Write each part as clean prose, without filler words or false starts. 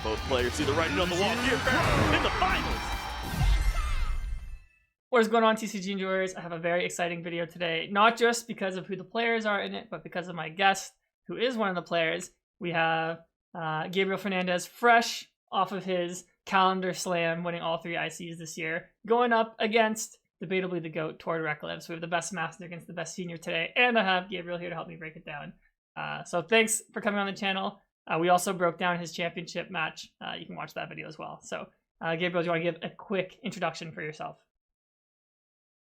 Both players see the writing on the wall here, Farah, in the finals. What is going on, TCG enjoyers? I have a very exciting video today, not just because of who the players are in it, but because of my guest, who is one of the players. We have Gabriel Fernandez, fresh off of his calendar slam, winning all 3 ICs this year, going up against debatably the GOAT, Tord Reklev. So we have the best master against the best senior today, and I have Gabriel here to help me break it down. So thanks for coming on the channel. We also broke down his championship match. You can watch that video as well. So Gabriel, do you want to give a quick introduction for yourself?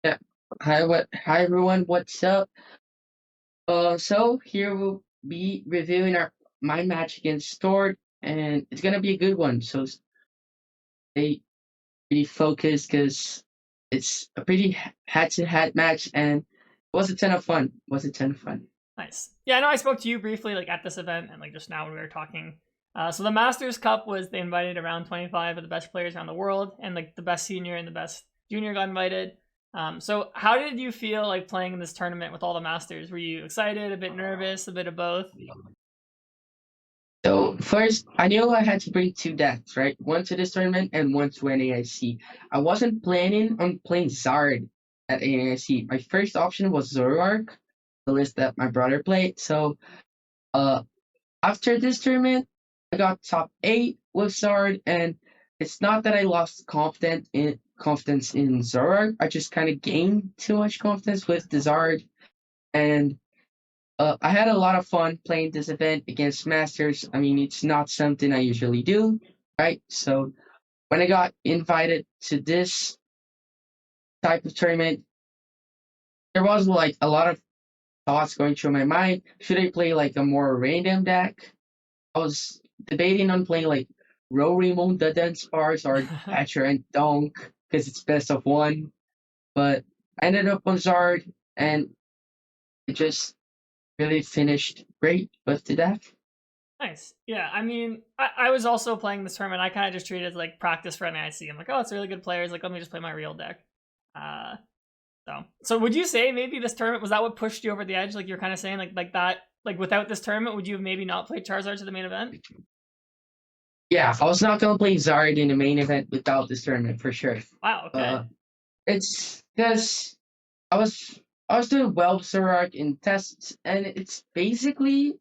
Yeah. Hi everyone, what's up? So here we'll be reviewing my match against Tord, and it's gonna be a good one. So stay pretty focused because it's a pretty head-to-head match, and it was a ton of fun. Nice. Yeah, I know I spoke to you briefly at this event and just now when we were talking. So the Masters Cup they invited around 25 of the best players around the world, and the best senior and the best junior got invited. So how did you feel playing in this tournament with all the Masters? Were you excited, a bit nervous, a bit of both? So first, I knew I had to bring 2 decks, right? One to this tournament and one to NAIC. I wasn't planning on playing Zard at NAIC. My first option was Zoroark, the list that my brother played. So after this tournament, I got top 8 with Zard, and it's not that I lost confidence in Zoroark. I just kind of gained too much confidence with the Zard, and I had a lot of fun playing this event against Masters. I mean, it's not something I usually do, right? So when I got invited to this type of tournament, there was a lot of thoughts going through my mind. Should I play a more random deck? I was debating on playing Rorimon, the Dunsparce, or Patcher and Donk because it's best of 1. But I ended up on Zard, and it just really finished great with the deck. Nice. Yeah, I mean, I was also playing this tournament. I kind of just treated it as practice for NAIC. I'm oh, it's really good players. Let me just play my real deck. So would you say maybe this tournament, was that what pushed you over the edge? You're kind of saying that, without this tournament, would you have maybe not played Charizard to the main event? Yeah, I was not going to play Zard in the main event without this tournament for sure. Wow, okay. It's because I was doing well with Zoroark in tests, and it's basically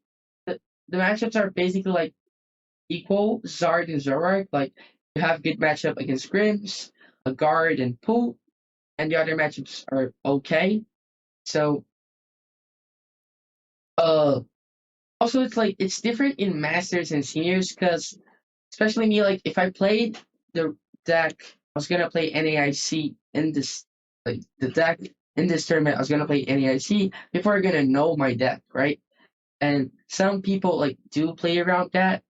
the matchups are basically equal, Zard and Zoroark. You have good matchup against Grims, a Guard, and Pool, and the other matchups are okay. So also it's different in Masters and Seniors because especially me, if I played the deck, I was gonna play NAIC in this the deck in this tournament. I was gonna play NAIC before I'm gonna know my deck, right? And some people do play around that,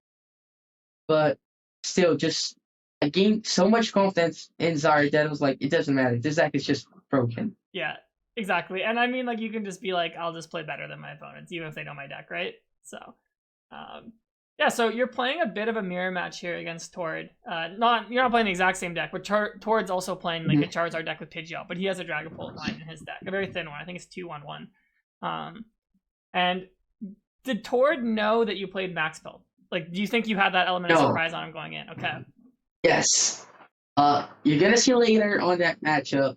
but still, just I gained so much confidence in Zard that it was it doesn't matter. This deck is just broken. Yeah, exactly. And I mean, you can just be I'll just play better than my opponents, even if they know my deck, right? So, yeah, so you're playing a bit of a mirror match here against Tord. You're not playing the exact same deck, but Tord's also playing a Charizard deck with Pidgeot, but he has a Dragapult line in his deck, a very thin one. I think it's 2/1/1. And did Tord know that you played max build? Do you think you had that element of surprise on him going in? Okay. Yes. You're gonna see later on that matchup.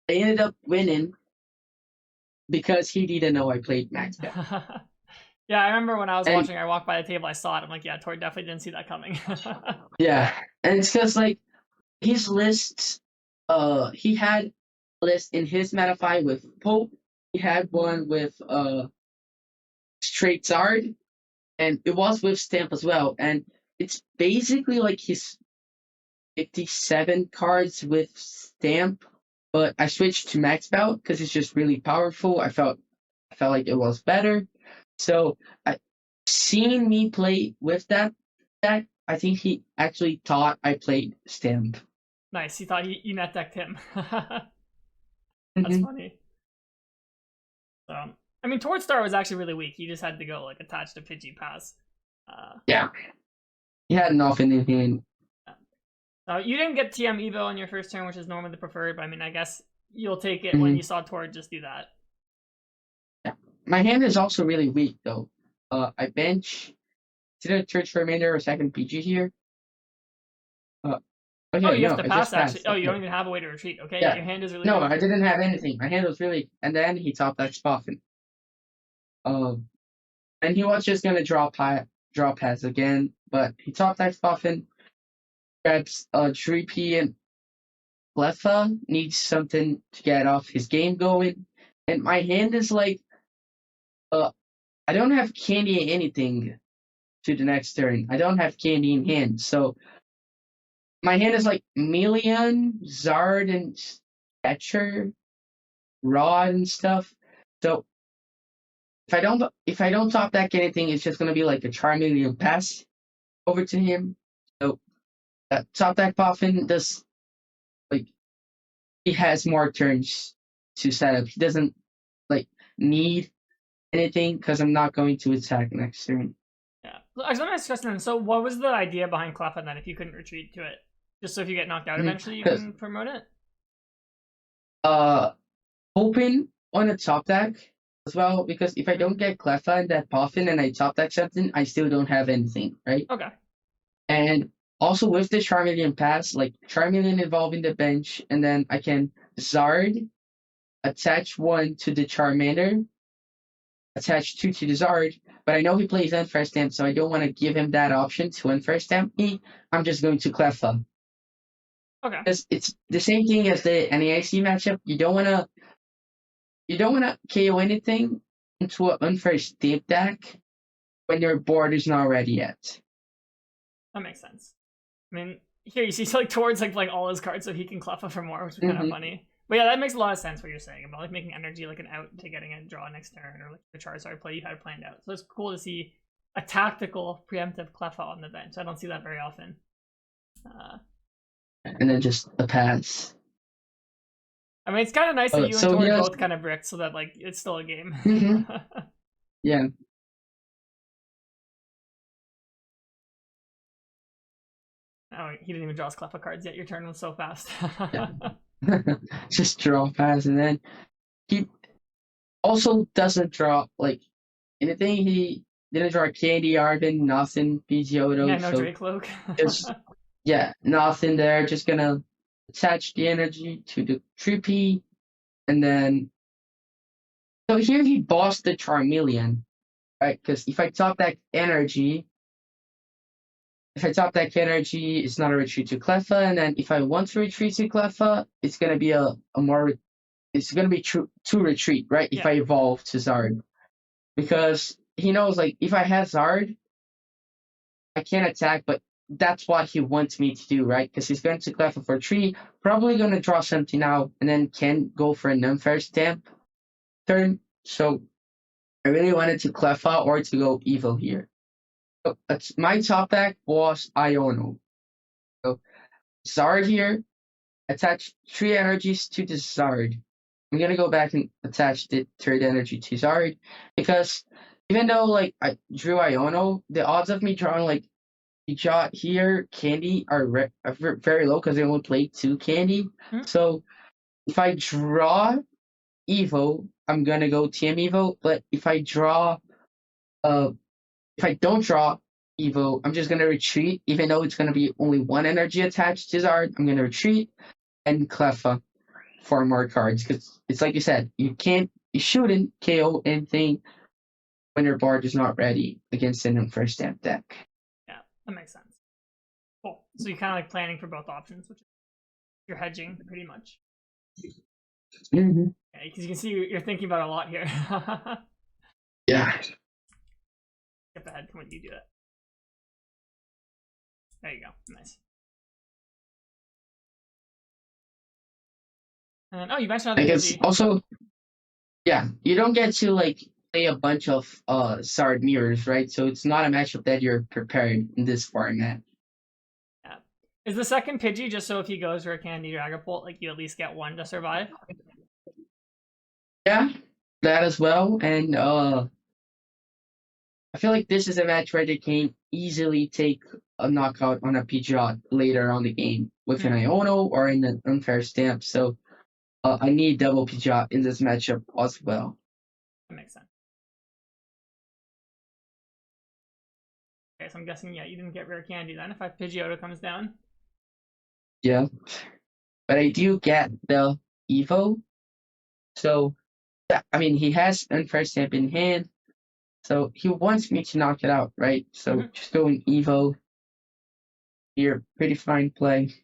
They ended up winning because he didn't know I played max build. Yeah, I remember when I was watching, I walked by the table, I saw it. I'm yeah, Tord definitely didn't see that coming. Yeah, and it's because his lists, he had a list in his Metafy with Pope. He had one with straight Zard, and it was with Stamp as well. And it's basically his 57 cards with Stamp, but I switched to Max Bout because it's just really powerful. I felt like it was better. So, seeing me play with that deck, I think he actually thought I played Stamp. Nice. He thought you net decked him. That's funny. So, I mean, Tord Star was actually really weak. He just had to go attached to Pidgey Pass. Yeah. He had enough in his hand. You didn't get TM Evo on your first turn, which is normally the preferred, but I mean, I guess you'll take it when you saw Tord just do that. Yeah. My hand is also really weak, though. I bench Is it a third Charmander or second PG here? Okay, Oh, you have no, to I pass just actually. passed. Oh, you don't Okay. even have a way to retreat. Okay, Yeah. your hand is really No, weak. I didn't have anything. My hand was really, and then he top that Spoffin. And he was just gonna draw pass again, but he top that Spoffin, grabs 3P, and Cleffa needs something to get off his game going. And my hand is like, I don't have candy anything to the next turn. I don't have candy in hand, so my hand is like Million, Zard, and Etcher, Rod, and stuff. So if I don't top deck anything, it's just gonna be like a Charmeleon pass over to him. So top deck Poffin does, like, he has more turns to set up. He doesn't like need anything because I'm not going to attack next turn. Yeah. I was gonna ask a question. So, what was the idea behind Cleffa then? If you couldn't retreat to it, just so if you get knocked out eventually, you can promote it. Hoping on a top deck as well, because if I don't get Cleffa and that Poffin and I top deck something, I still don't have anything, right? Okay. And also with the Charmeleon pass, like Charmeleon involving the bench, and then I can Zard, attach one to the Charmander, attach two to the Zard, but I know he plays Unfair Stamp, so I don't want to give him that option to Unfair Stamp me. I'm just going to Cleffa. Okay. Because it's the same thing as the NAIC matchup. You don't want to KO anything into an Unfair Stamp deck when your board is not ready yet. That makes sense. I mean, here you see like towards like all his cards, so he can Cleffa for more, which is kind of funny. But yeah, that makes a lot of sense what you're saying about like making energy like an out to getting a draw next turn, or like the Charizard play you had planned out. So it's cool to see a tactical preemptive Cleffa on the bench. I don't see that very often. And then just a pass. I mean, it's kind of nice that you and So Tori yes. both kind of bricked, so that like it's still a game. Yeah. Oh, he didn't even draw his Cleffa cards yet. Your turn was so fast. Yeah. Just draw pass, and then he also doesn't draw like anything. He didn't draw Candy, Arden, nothing, Pidgeot. Yeah, no so Dracloak. just nothing there. Just gonna attach the energy to the 3P, and then so here he bossed the Charmeleon, right? Because if I top that energy, it's not a retreat to Cleffa, and then if I want to retreat to Cleffa, it's gonna be it's gonna be to retreat, right? Yeah. If I evolve to Zard, because he knows like if I have Zard, I can't attack, but that's what he wants me to do, right? Because he's going to Cleffa for 3, probably gonna draw something out, and then can go for an Unfair Stamp turn. So I really wanted to Cleffa or to go Evil here. So my top deck was Iono. So Zard here, attach 3 energies to the Zard. I'm gonna go back and attach the 3rd energy to Zard, because even though like I drew Iono, the odds of me drawing like Pidgeot here, Candy are very low because they only play 2 Candy. So if I draw Evo, I'm gonna go TM Evo. But if I don't draw Evo, I'm just gonna retreat. Even though it's gonna be only 1 energy attached to Zard, I'm gonna retreat and Cleffa for more cards. Because it's like you said, you shouldn't KO anything when your board is not ready against an Unfair Stamp deck. Yeah, that makes sense. Cool. So you're kind of like planning for both options, which you're hedging pretty much. Mm-hmm. Yeah, because you can see you're thinking about a lot here. Yeah. Skip ahead when you do it. There you go. Nice. And oh, you mentioned I other guess also, yeah, you don't get to like play a bunch of Zard mirrors, right? So it's not a matchup that you're prepared in this format. Yeah. Is the second Pidgey just so if he goes for a Candy Dragapult, like you at least get 1 to survive? Yeah, that as well. And I feel like this is a match where they can easily take a knockout on a Pidgeot later on the game with an Iono or in an Unfair Stamp. So I need double Pidgeot in this matchup as well. That makes sense. Okay, so I'm guessing, yeah, you didn't get rare candy then if I Pidgeotto comes down. Yeah. But I do get the Evo. So, yeah, I mean, he has Unfair Stamp in hand. So he wants me to knock it out, right? So just going Evo here, pretty fine play.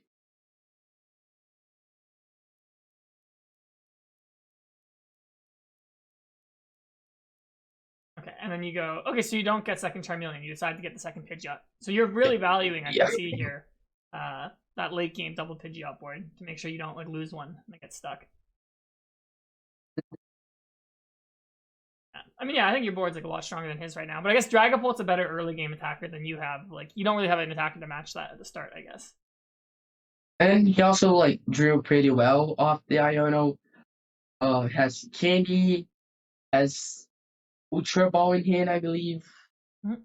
Okay, and then you go, okay, so you don't get second Charmeleon, you decide to get the second Pidgeot. So you're really valuing, I can see here, that late game double Pidgeot board to make sure you don't like lose one and get stuck. I mean, yeah, I think your board's like a lot stronger than his right now, but I guess Dragapult's a better early game attacker than you have. Like, you don't really have an attacker to match that at the start, I guess. And he also like drew pretty well off the Iono. Has Candy, has Ultra Ball in hand, I believe. Mm-hmm.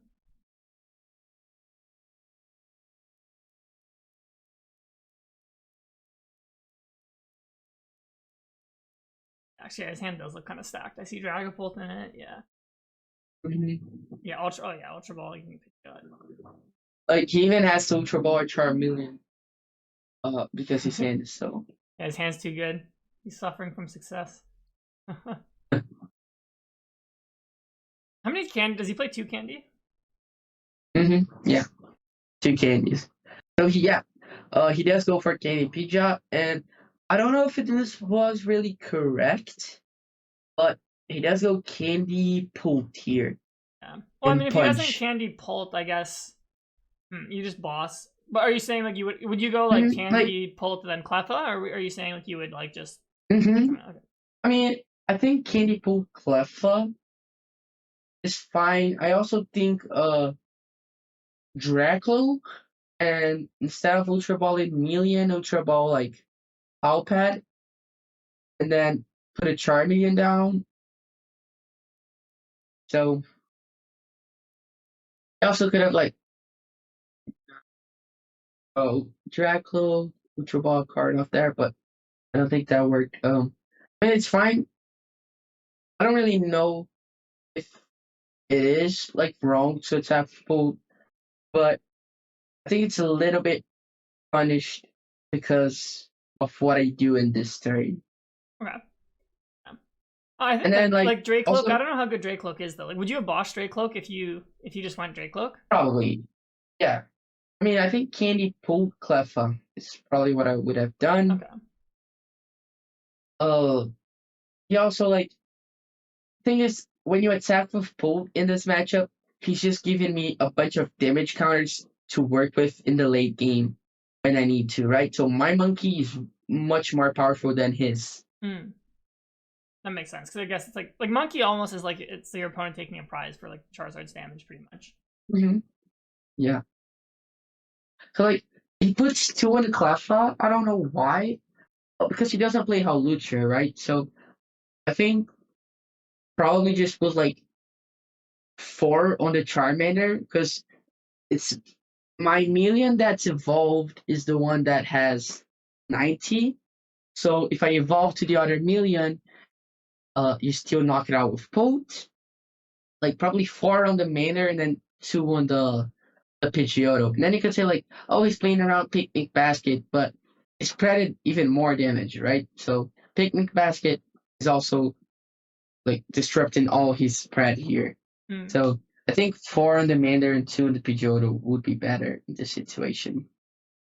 Actually, his hand does look kind of stacked. I see Dragapult in it, yeah. Mm-hmm. Yeah, Ultra Ball, you can pick it up. Like, he even has to Ultra Ball or Charmeleon. Because his hand is so... Yeah, his hand's too good. He's suffering from success. How many candy? Does he play 2 candy? Mm-hmm. Yeah. 2 candies. So he does go for Candy Pidgeot, and I don't know if this was really correct, but he does go Candy Pult here. Yeah. Well, I mean, if he doesn't Candy Pult, I guess you just boss. But are you saying like you would you go like Candy Pult and then Cleffa, or are you saying like you would like just? Okay. I mean, I think Candy Pult Cleffa is fine. I also think Draco, and instead of Ultra Ball in Million, Ultra Ball like Pad, and then put a Charmeleon down. So I also could have like Draco, Ultra Ball card off there, but I don't think that worked. I mean, it's fine. I don't really know if it is like wrong to attack full, but I think it's a little bit punished because of what I do in this turn. Okay. Yeah. I think and then like Dracloak. Also, I don't know how good Dracloak is though. Like, would you have boss Dracloak if you just went Dracloak? Probably, yeah. I mean, I think Candy Pult Cleffa is probably what I would have done. Okay. He also like thing is when you attack with Pult in this matchup, he's just giving me a bunch of damage counters to work with in the late game when I need to, right? So my monkey is much more powerful than his. That makes sense because I guess it's like monkey almost is like it's your opponent taking a prize for like Charizard's damage, pretty much. Yeah. So like he puts 2 in the Cleffa. I don't know why, because he doesn't play Hawlucha, right? So I think probably just put like 4 on the Charmander because it's my Million that's evolved is the one that has 90. So if I evolve to the other Million, you still knock it out with Pult. Like probably 4 on the Manor and then 2 on the Pidgeotto. And then you could say like, oh, he's playing around Picnic Basket, but it's spreaded even more damage, right? So Picnic Basket is also like disrupting all his spread here. So I think 4 on the Manor and 2 on the Pidgeotto would be better in this situation.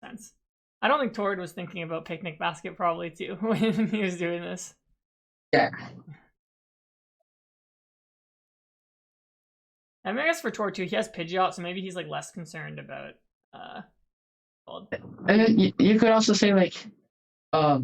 Sense. I don't think Tord was thinking about Picnic Basket probably too when he was doing this. Yeah. I mean, I guess for Tord too, he has Pidgeot, so maybe he's like less concerned about And then you could also say like I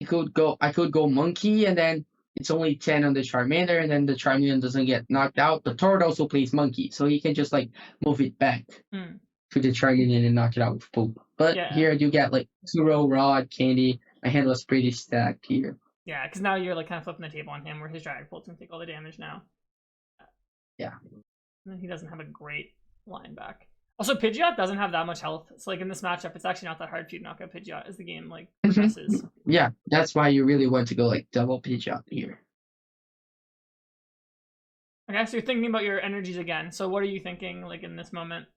could go Monkey and then it's only 10 on the Charmander and then the Charmeleon doesn't get knocked out. The Tord also plays Monkey, so he can just like move it back to the Charmeleon and knock it out with Poop. But here you get like Zero, Rod, Candy. My hand was pretty stacked here. Yeah, because now you're like kind of flipping the table on him where his Dragapult's gonna take all the damage now. Yeah. And then he doesn't have a great line back. Also, Pidgeot doesn't have that much health. So like in this matchup, it's actually not that hard for you to knock out Pidgeot as the game like progresses. Yeah, that's why you really want to go like double Pidgeot here. Okay, so you're thinking about your energies again. So what are you thinking, like, in this moment?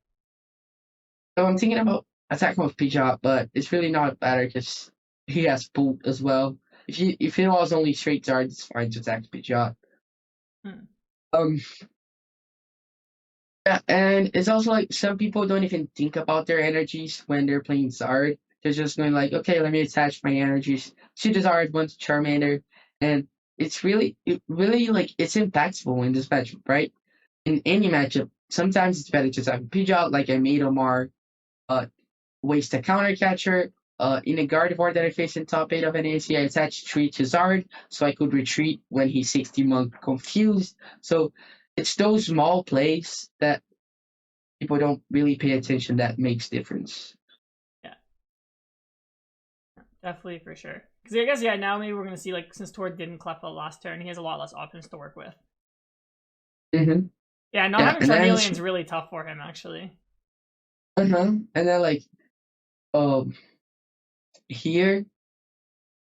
So I'm thinking about attacking with Pidgeot, but it's really not better because he has Boot as well. If it was only straight Zard, it's fine to attack Pidgeot. Hmm. Um, yeah, and it's also like some people don't even think about their energies when they're playing Zard. They're just going like, okay, let me attach my energies to the Zard, one to Charmander, and it really like it's impactful in this matchup, right? In any matchup, sometimes it's better to attack Pidgeot, like I made Omar, uh, waste a counter catcher. In a Gardevoir that I faced in top 8 of NAC, I attached 3 to Zard so I could retreat when he's 60 monk confused. So it's those small plays that people don't really pay attention that makes difference. Yeah, definitely for sure. Because I guess, yeah, now maybe we're going to see, like, since Tor didn't Cleffa last turn, he has a lot less options to work with. Mm-hmm. Yeah, not Yeah, having and then Charmeleon's really tough for him, actually. and then like um here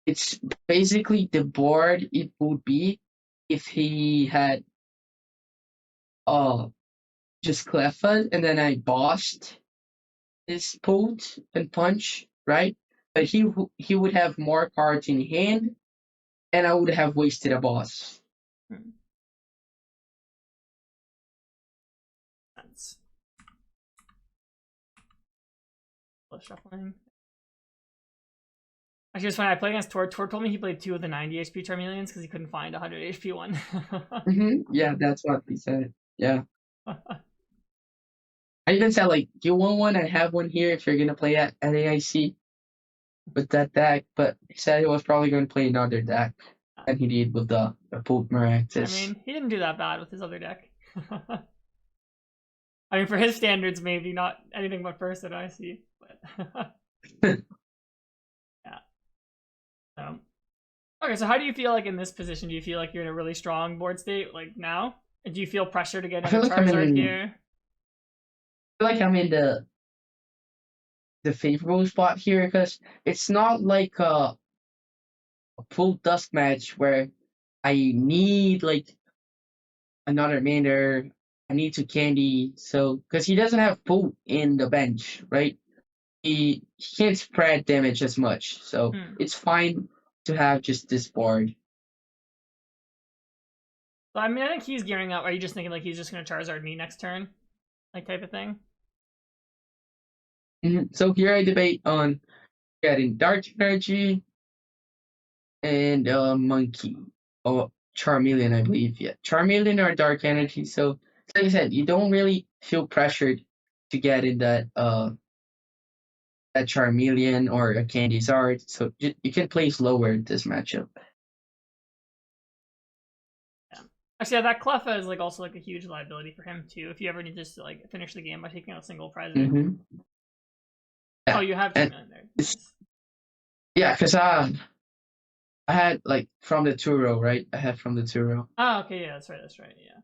it's basically the board it would be if he had uh just Cleffa and then I bossed his Pult and Punch, right? But he would have more cards in hand, and I would have wasted a boss. Hmm. That's shuffling. Actually, it's funny. I played against Tor. Tor told me he played 2 of the 90 HP Charmeleons because he couldn't find a 100 HP one. Yeah, that's what he said. Yeah. I even said like, do you want one? I have one here if you're gonna play at NAIC with that deck. But he said he was probably going to play another deck, and he did with the Pult I Maractus. mean, he didn't do that bad with his other deck. I mean, for his standards, maybe not anything but first that I see. But yeah. Okay, so how do you feel like in this position? Do you feel like you're in a really strong board state like now? And do you feel pressure to get I in a feel like I'm Charizard in. here? I feel like I'm in the favorable spot here because it's not like a full dust match where I need like another mander. I need to candy. So because he doesn't have Pult in the bench, right? He can't spread damage as much. So Hmm. it's fine to have just this board. So I mean, I think he's gearing up. Are you just thinking like he's just gonna Charizard me next turn, like type of thing? So here I debate on getting Dark Energy and Monkey. Oh, Charmeleon, I believe. Yeah, Charmeleon or Dark Energy. So like I said, you don't really feel pressured to get in that Charmeleon or a Candy Zard. So you can place lower this matchup. Yeah. Actually, yeah, that Cleffa is like also like a huge liability for him too. If you ever need just to like finish the game by taking out a single present. Mm-hmm. Oh, Yeah, you have and Charmeleon there. it's Nice. yeah, because I had like from the Turo, right? I had from the Turo. Oh, okay, yeah, that's right, yeah.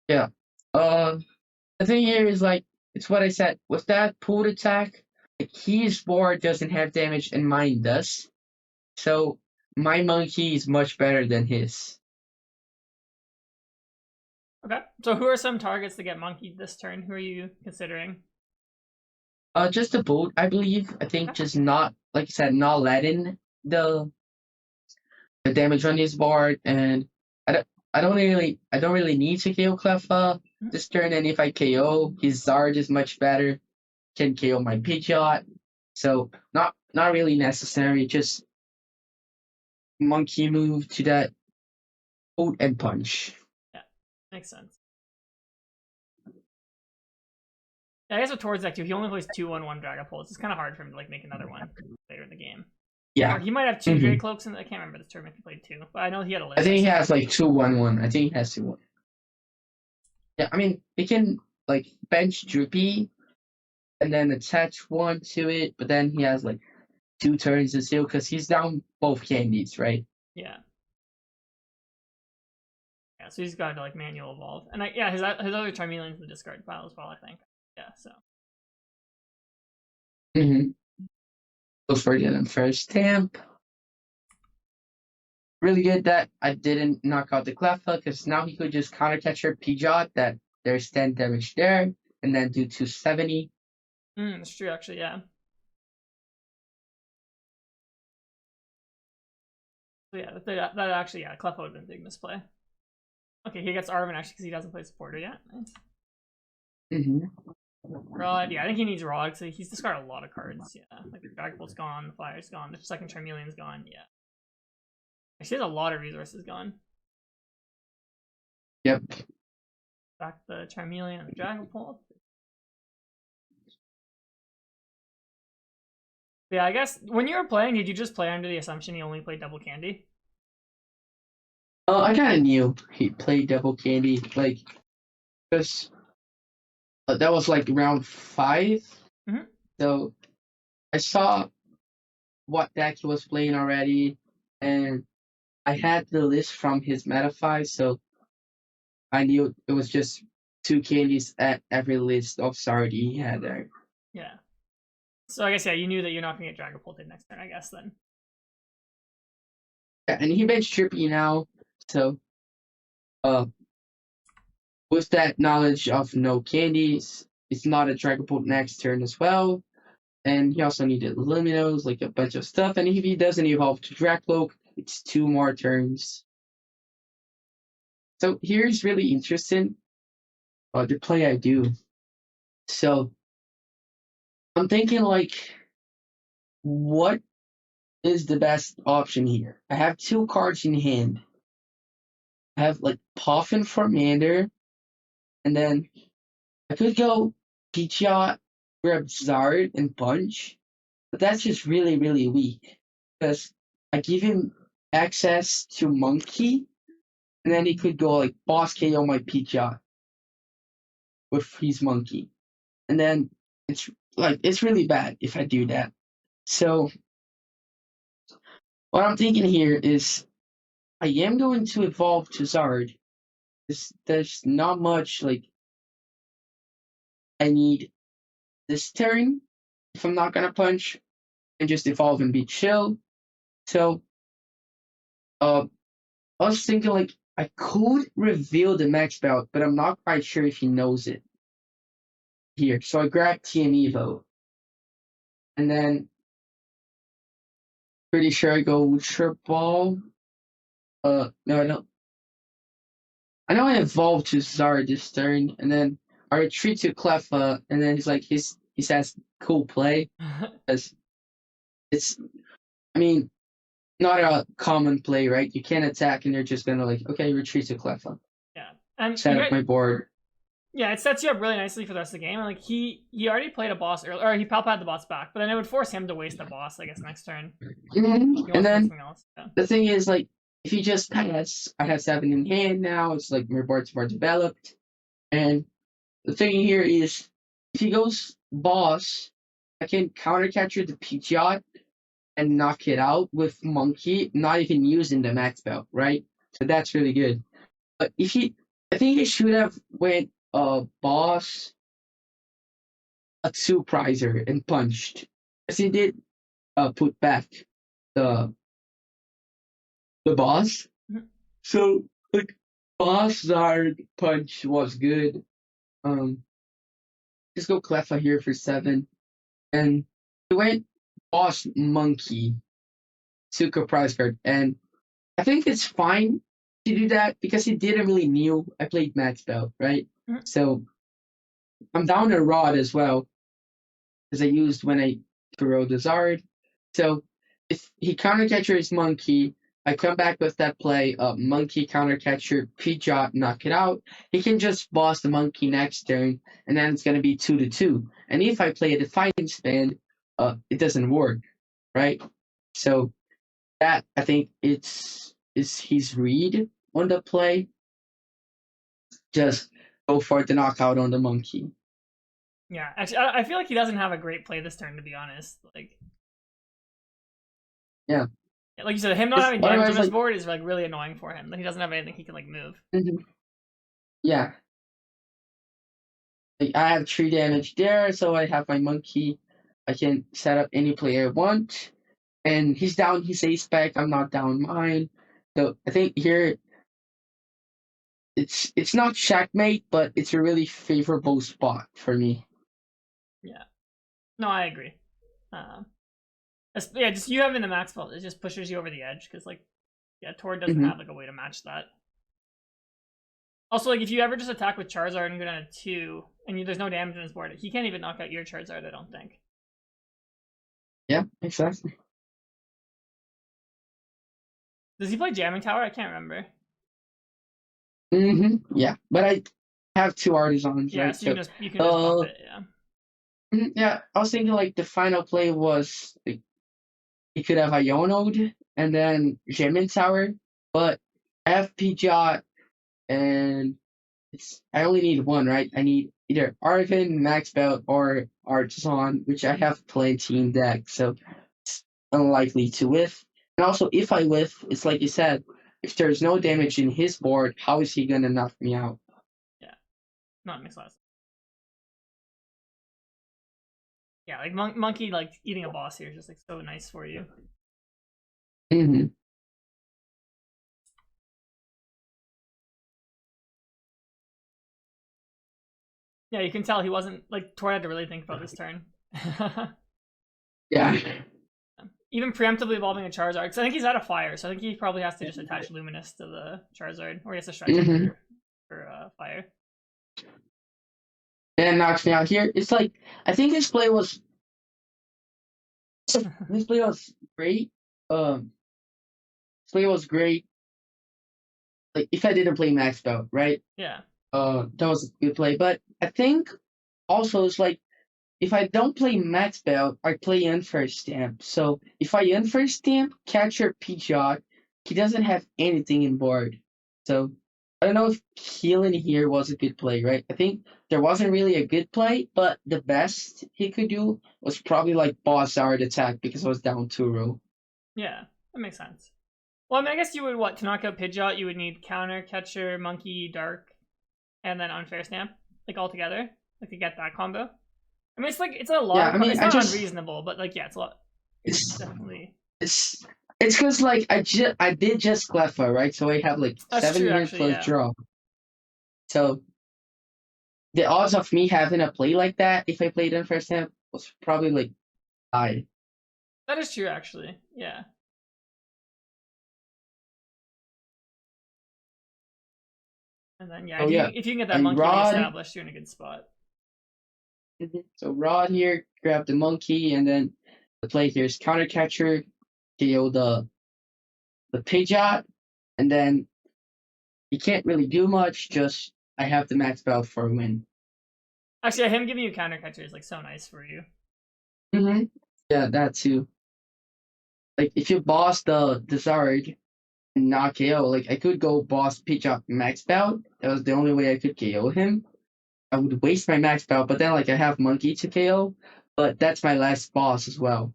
Yeah. The thing here is like it's what I said. With that Pult attack, like his board doesn't have damage and mine does. So my monkey is much better than his. Okay, so who are some targets to get monkeyed this turn? Who are you considering? Just the Boot, I believe. I think Okay. just not like I said, not letting the damage on his board, and I don't really need to KO Cleffa this turn. And if I KO, his Zard is much better. Can KO my Pidgeot, so not really necessary. Just monkey move to that Boot and punch. Yeah, makes sense. Yeah, I guess with towards deck too, he only plays 2/1/1 Dragapults. It's kind of hard for him to like make another one later in the game. Yeah. Or he might have 2 J Cloaks, and I can't remember this tournament if he played 2, but I know he had a list. I think he has like 2/1/1. I think he has 2/1. Yeah, I mean he can like bench Droopy and then attach one to it, but then he has like 2 turns to seal because he's down both candies, right? Yeah. Yeah, so he's got to like manual evolve, and yeah, his other Charmeleon's in the discard pile as well, I think. Yeah, so. Goes for the first stamp. Really good that I didn't knock out the Cleffa, because now he could just counter catch her Pidgeot, that there's 10 damage there, and then do 270. That's true, actually, yeah. So yeah, that actually, yeah, Cleffa would have been a big misplay. Okay, he gets Arven actually because he doesn't play supporter yet. Nice. Rod, yeah, I think he needs Rod because he's discarded a lot of cards. Yeah, like the Dragapult's gone, the Flyer's gone, the second Charmeleon's gone. Yeah, actually, has a lot of resources gone. Yep. Back the Charmeleon and the Dragapult. Yeah, I guess when you were playing, did you just play under the assumption he only played Double Candy? I kind of knew he played Double Candy, like, because that was like round 5. So I saw what deck he was playing already, and I had the list from his Metafy, so I knew it was just 2 candies at every list of Zard he had there. Yeah. So I guess, yeah, you knew that you're not going to get Dragapulted next turn, I guess, then. Yeah, and he benched Trippy now, so with that knowledge of no candies, it's not a Dragapult next turn as well. And he also needed Luminos, like a bunch of stuff. And if he doesn't evolve to Dracloak, it's 2 more turns. So here's really interesting the play I do. So I'm thinking, like, what is the best option here? I have 2 cards in hand. I have like Puffin for Mander, and then I could go Pidgeot, grab Zard, and Punch, but that's just really, really weak because I give him access to Monkey, and then he could go like Boss KO my Pidgeot with his Monkey, and then it's really bad if I do that. So what I'm thinking here is I am going to evolve to Zard. There's not much like I need this turn if I'm not gonna punch, and just evolve and be chill. So I was thinking like I could reveal the max belt, but I'm not quite sure if he knows it here. So I grabbed TM Evo. And then pretty sure I go Ultra Ball. No, I don't. I know I evolved to Zard this turn, and then I retreat to Cleffa, and then he says cool play. Because it's, I mean, not a common play, right? You can't attack, and you're just gonna like, okay, retreat to Cleffa. Yeah, and set up my board. Yeah, it sets you up really nicely for the rest of the game. Like he already played a boss earlier, or he palpated the boss back, but then it would force him to waste the boss, I guess, next turn. And then the thing is, like, if he just pass, I have 7 in hand now. It's like my board's more developed, and the thing here is, if he goes boss, I can counter capture the Pidgeot and knock it out with Monkey, not even using the max belt, right? So that's really good. But I think he should have went boss, a surpriser, and punched, because he did put back the boss. So like boss Zard punch was good. Just go Cleffa here for 7, and he went boss Monkey, Suka prize card, and I think it's fine to do that because he didn't really knew I played max belt, right? So I'm down a Rod as well, because I used when I throw the Zard. So if he counter catchers Monkey, I come back with that play, Monkey counter catcher, Pidgeot, knock it out. He can just boss the Monkey next turn, and then it's gonna be 2-2. And if I play a Defiance Band, it doesn't work, right? So that, I think, is his read on the play. Just go for the knockout on the Monkey. Yeah, actually, I feel like he doesn't have a great play this turn, to be honest. Like, yeah, like you said, him not having damage on his board is like really annoying for him. Like, he doesn't have anything he can like move. Yeah, like, I have 3 damage there, so I have my Monkey. I can set up any player I want, and he's down his ace spec. I'm not down mine. So I think here it's not checkmate, but it's a really favorable spot for me. Yeah. No, I agree. Yeah, just you having the max belt, it just pushes you over the edge because like, yeah, Tord doesn't have like a way to match that. Also, like if you ever just attack with Charizard and go down to 2, and there's no damage on his board, he can't even knock out your Charizard. I don't think. Yeah, exactly. Does he play Jamming Tower? I can't remember. Yeah, but I have 2 artisans, Yeah, right? so you can just bump it. Yeah. Yeah, I was thinking like the final play was like, he could have Ionode and then Jamin Tower, but I have Pidgeot and I only need 1, right? I need either Artisan, Max Belt, or Artisan, which I have plenty in deck, so it's unlikely to whiff. And also, if I whiff, it's like you said, if there's no damage in his board, how is he gonna knock me out? Yeah, not makes sense. Yeah, like Monkey, like eating a boss here is just like so nice for you. Yeah, you can tell he wasn't like Tor had to really think about this turn. Yeah. Even preemptively evolving a Charizard, because I think he's out of fire, so I think he probably has to just attach Luminous to the Charizard, or he has to stretch it for fire. And it knocks me out here. It's like I think this play was great. This play was great. Like if I didn't play Max Belt, right? Yeah. That was a good play. But I think also it's like if I don't play Max Belt, I play Unfair Stamp. So if I Unfair Stamp, catcher Pidgeot, he doesn't have anything in board. So I don't know if healing here was a good play, right? I think there wasn't really a good play, but the best he could do was probably like boss Zard attack because I was down 2-row. Yeah, that makes sense. Well, I mean, I guess you would to knock out Pidgeot, you would need counter, catcher, monkey, dark, and then unfair stamp, like all together, like to get that combo. I mean, it's a lot. Yeah, I mean, it's not unreasonable, but like, yeah, it's a lot. It's definitely. It's because like I did just Cleffa, right? So I have like 7 years plus draw. So the odds of me having a play like that if I played in first hand was probably like high. That is true, actually. Yeah. And then if you can get that monkey established, you're in a good spot. So Rod here, grab the monkey, and then the play here is counter catcher, KO the Pidgeot, and then you can't really do much. Just I have the max belt for a win. Actually, him giving you counter catcher is like so nice for you. Yeah, that too. Like if you boss the Zard and not KO, like I could go boss Pidgeot max belt. That was the only way I could KO him. I would waste my max belt, but then like I have monkey to KO, but that's my last boss as well.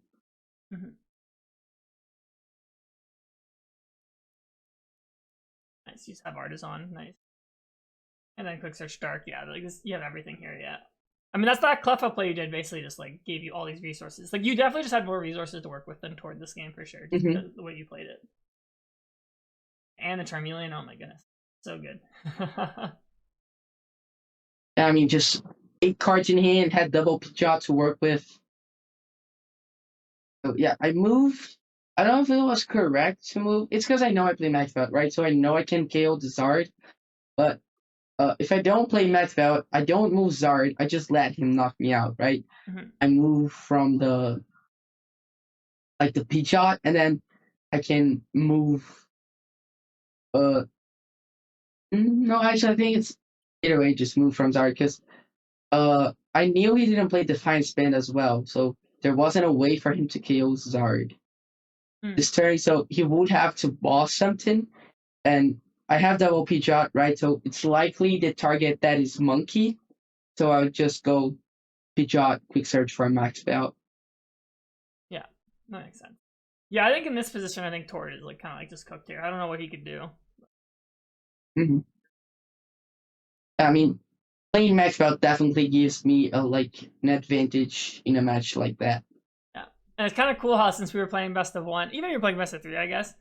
Nice, you just have Artisan, nice. And then quick search dark, yeah, like this, you have everything here, yeah. I mean, that's that Cleffa play you did, basically just like gave you all these resources. Like you definitely just had more resources to work with than toward this game for sure, just because of the way you played it. And the Charmeleon, oh my goodness, so good. I mean, just 8 cards in hand, had double Pidgeot to work with. So yeah, I moved. I don't know if it was correct to move. It's because I know I play max belt, right? So I know I can KO the Zard. But if I don't play max belt, I don't move Zard. I just let him knock me out, right? I move from the Pidgeot, and then I can move. No, actually, I think it's either way. Just move from Zard because I knew he didn't play Defiant Spin as well, so there wasn't a way for him to KO Zard this turn. So he would have to boss something, and I have double Pidgeot, right? So it's likely the target that is monkey. So I would just go Pidgeot, quick search for a max belt. Yeah, that makes sense. Yeah, I think in this position, I think Tord is like kind of like just cooked here. I don't know what he could do. I mean, playing max belt definitely gives me an advantage in a match like that. Yeah, and it's kind of cool how since we were playing best of 1, even if you're playing best of 3, I guess,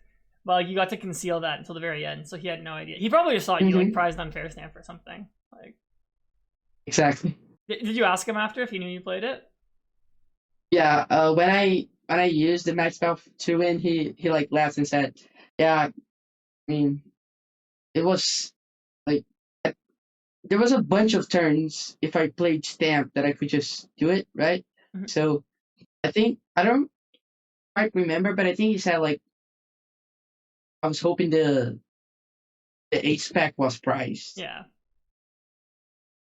but like, you got to conceal that until the very end, so he had no idea. He probably just thought you like prized unfair stamp or something. Like Exactly. Did you ask him after if he knew you played it? Yeah. When I used the max spell to win, he like laughed and said, "Yeah, I mean, it was like there was a bunch of turns if I played stamp that I could just do it, right? Mhm. So I think I don't quite remember, but I think he said like I was hoping the ace pack was priced. Yeah,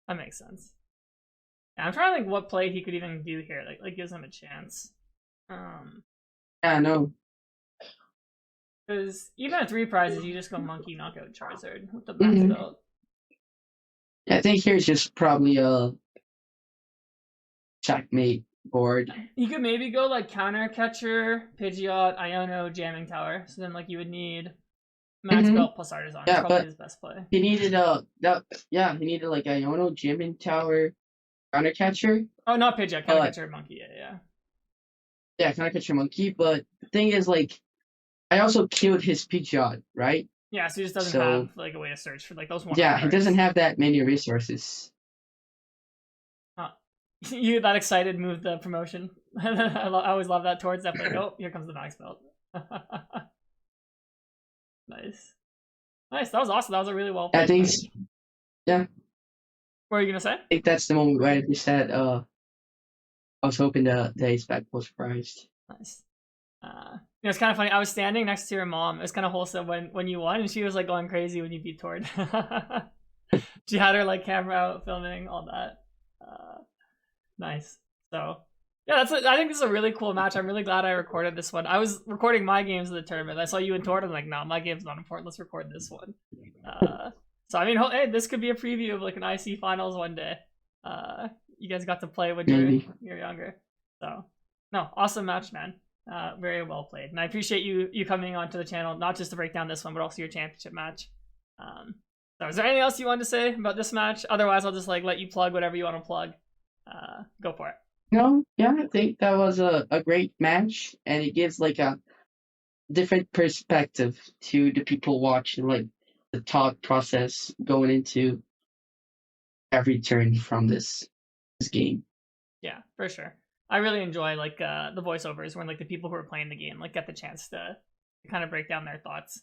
that makes sense. Yeah, I'm trying to think what play he could even do here. Like gives him a chance. Yeah, no. Because even at 3 prizes, you just go monkey knockout Charizard with the max belt. Yeah, I think here's just probably a checkmate board. You could maybe go like counter catcher, Pidgeot, Iono, jamming tower. So then like you would need max belt plus Artisan. Yeah, It's probably but his best play. he needed he needed like Iono, jamming tower, counter catcher. Oh, not Pidgeot, counter catcher, monkey. Yeah. Yeah, counter catcher monkey. But the thing is, like, I also killed his Pidgeot, right? Yeah, so he just doesn't have like a way to search for like those one. Yeah, he doesn't have that many resources. You that excited moved the promotion. I always love that towards that. Like, oh, here comes the max belt. Nice. That was awesome. That was a really well played. I think, yeah. What are you gonna say? I think that's the moment where he said, I was hoping the ace pack was priced. Nice. It's kind of funny. I was standing next to your mom. It was kind of wholesome when you won, and she was like going crazy when you beat Tord. She had her like camera out filming all that. Nice. So yeah, I think this is a really cool match. I'm really glad I recorded this one. I was recording my games of the tournament. I saw you and Tord. I'm like, no, my game's not important. Let's record this one. So I mean, hey, this could be a preview of like an IC finals one day. You guys got to play when you're younger. So no, awesome match, man. Very well played, and I appreciate you coming onto the channel, not just to break down this one, but also your championship match. So is there anything else you wanted to say about this match? Otherwise, I'll just like let you plug whatever you want to plug. Go for it. No, yeah, I think that was a great match, and it gives like a different perspective to the people watching, like the thought process going into every turn from this game. Yeah, for sure. I really enjoy like the voiceovers when like the people who are playing the game like get the chance to kind of break down their thoughts.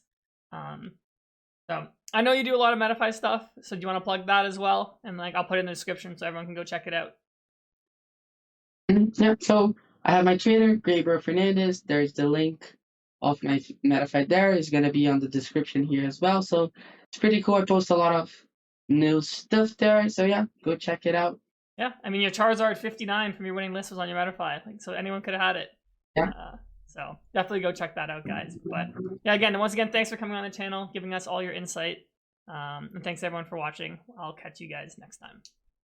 So I know you do a lot of Metafy stuff, so do you want to plug that as well? And like I'll put it in the description so everyone can go check it out. Yeah, so I have my Twitter, Gabriel Fernandez. There's the link of my Metafy there. It's gonna be on the description here as well. So it's pretty cool. I post a lot of new stuff there. So yeah, go check it out. Yeah, I mean your Charizard 59 from your winning list was on your Metafy, like, so anyone could have had it. Yeah. So definitely go check that out, guys. But yeah, once again, thanks for coming on the channel, giving us all your insight. And thanks everyone for watching. I'll catch you guys next time.